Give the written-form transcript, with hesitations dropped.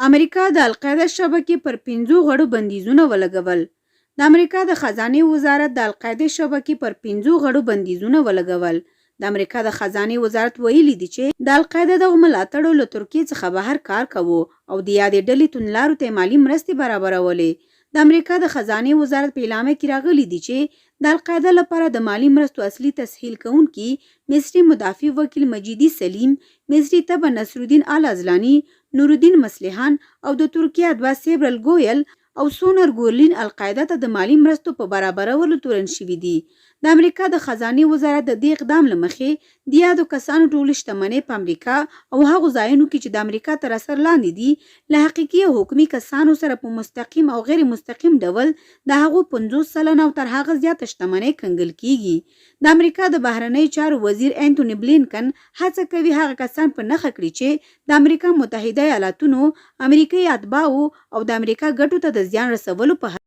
امریکا د القاعده شبکې پر 5 غړو بندیزونه ولګول. د امریکا د خزانه وزارت د القاعده شبکې پر 5 غړو بندیزونه ولګول. د امریکا د خزانه وزارت ویلي دی چې د القاعده د ملاتړو له ترکیې څخه بهر کار کوي او د یادې ډلې توندلارو ته مالی مرستې برابرولې. د امریکا د خزانه وزارت په اعلامیه کې راغلي دی چې د القاعده لپاره د مالی مرستو اصلي تسهیل کوونکي مصري مدافع وکیل مجیدی سلیم، مصري تبع نصرالدین آلعزلانی، نورالدین مسلحان او د ترکیه ادوا سیبرل ګویل او سونر ګورلین القاعده ته د مالی مرستو په برابرولو تورن شوي دي. د امریکا د خزانه وزارت د دې اقدام له مخې د یادو کسانو ټولې شتمنۍ په امریکا او هغو ځایونو کې چې د امریکا تر اثر لاندې دي له حقیقي او حکومي کسانو سره په مستقیم او غیر مستقیم ډول د هغو 50 سلنه او تر هغه زیاته شتمنۍ کنګل کیږي. د امریکا د بهرنی چارو وزیر انټونی بلینکن هڅه کوي هغه کسان په نښه کړي چې د امریکا متحده ایالاتونو امریکایي اتباعو او د امریکا ګټو ته د زیان رسولو په